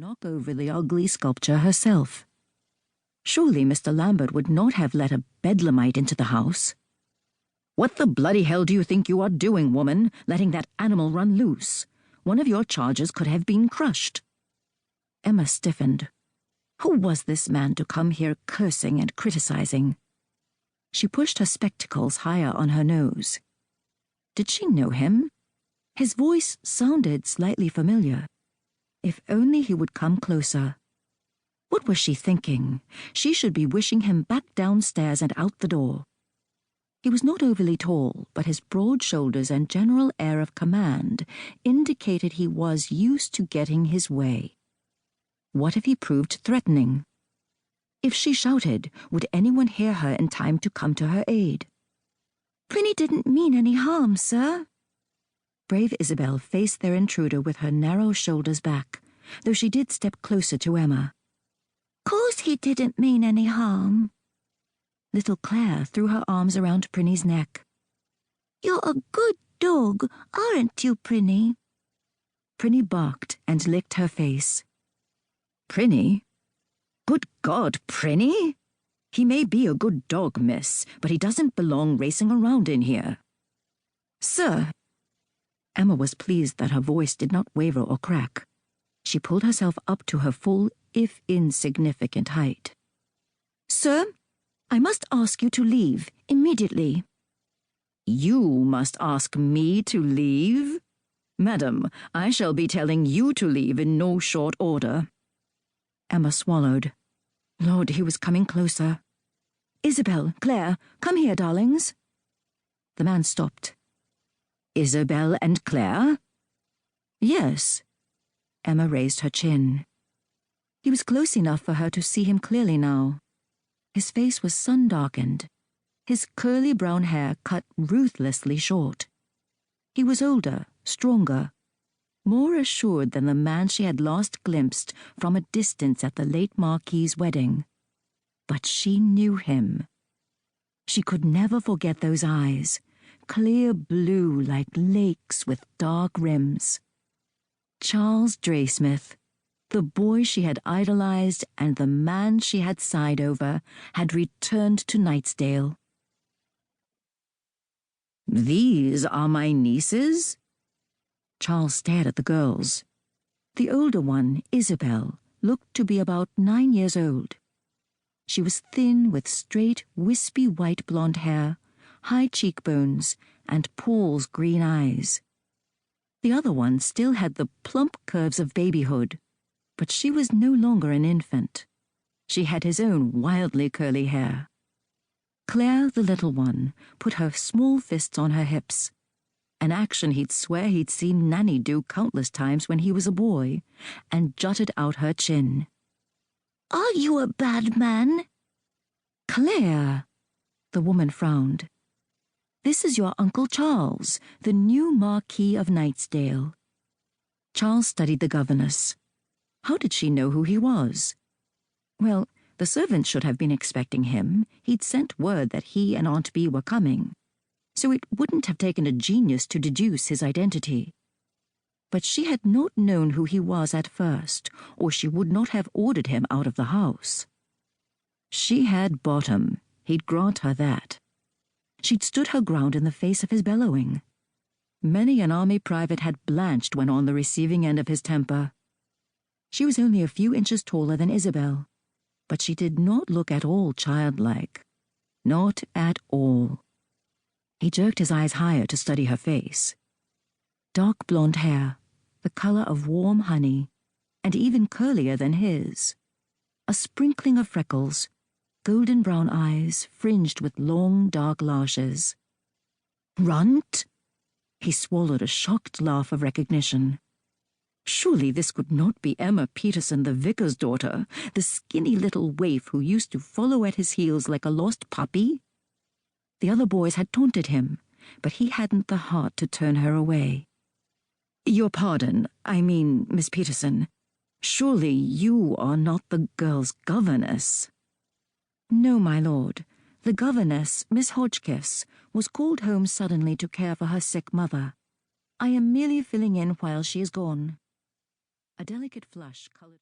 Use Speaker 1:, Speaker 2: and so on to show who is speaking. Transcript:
Speaker 1: knock over the ugly sculpture herself. Surely Mr. Lambert would not have let a bedlamite into the house. "What the bloody hell do you think you are doing, woman, letting that animal run loose? One of your charges could have been crushed." Emma stiffened. Who was this man to come here cursing and criticizing? She pushed her spectacles higher on her nose. Did she know him? His voice sounded slightly familiar. If only he would come closer. What was she thinking? She should be wishing him back downstairs and out the door. He was not overly tall, but his broad shoulders and general air of command indicated he was used to getting his way. What if he proved threatening? If she shouted, would anyone hear her in time to come to her aid? "Prinny didn't mean any harm, sir." Brave Isabel faced their intruder with her narrow shoulders back, though she did step closer to Emma. "Course he didn't mean any harm." Little Claire threw her arms around Prinny's neck. "You're a good dog, aren't you, Prinny?" Prinny barked and licked her face. "Prinny? Good God, Prinny? He may be a good dog, miss, but he doesn't belong racing around in here." "Sir." Emma was pleased that her voice did not waver or crack. She pulled herself up to her full, if insignificant, height. "Sir, I must ask you to leave, immediately." "You must ask me to leave? Madam, I shall be telling you to leave in no short order." Emma swallowed. Lord, he was coming closer. "Isabel, Claire, come here, darlings." The man stopped. "Isabel and Claire?" "Yes." Emma raised her chin. He was close enough for her to see him clearly now. His face was sun-darkened, his curly brown hair cut ruthlessly short. He was older, stronger, more assured than the man she had last glimpsed from a distance at the late Marquis's wedding. But she knew him. She could never forget those eyes, clear blue like lakes with dark rims. Charles Draysmith, the boy she had idolized and the man she had sighed over, had returned to Knightsdale. "These are my nieces?" Charles stared at the girls. The older one, Isabel, looked to be about 9 years old. She was thin with straight, wispy white blonde hair, high cheekbones, and Paul's green eyes. The other one still had the plump curves of babyhood, but she was no longer an infant. She had his own wildly curly hair. Claire, the little one, put her small fists on her hips, an action he'd swear he'd seen Nanny do countless times when he was a boy, and jutted out her chin. "Are you a bad man?" "Claire!" The woman frowned. "This is your Uncle Charles, the new Marquis of Knightsdale." Charles studied the governess. How did she know who he was? Well, the servants should have been expecting him. He'd sent word that he and Aunt Bee were coming, so it wouldn't have taken a genius to deduce his identity. But she had not known who he was at first, or she would not have ordered him out of the house. She had bottom, he'd grant her that. She'd stood her ground in the face of his bellowing. Many an army private had blanched when on the receiving end of his temper. She was only a few inches taller than Isabel, but she did not look at all childlike. Not at all. He jerked his eyes higher to study her face. Dark blonde hair, the color of warm honey, and even curlier than his. A sprinkling of freckles, golden brown eyes fringed with long, dark lashes. "Runt?" He swallowed a shocked laugh of recognition. Surely this could not be Emma Peterson, the vicar's daughter, the skinny little waif who used to follow at his heels like a lost puppy? The other boys had taunted him, but he hadn't the heart to turn her away. "Your pardon, I mean, Miss Peterson. Surely you are not the girl's governess?" "No, my lord. The governess, Miss Hodgkiss, was called home suddenly to care for her sick mother. I am merely filling in while she is gone." A delicate flush colored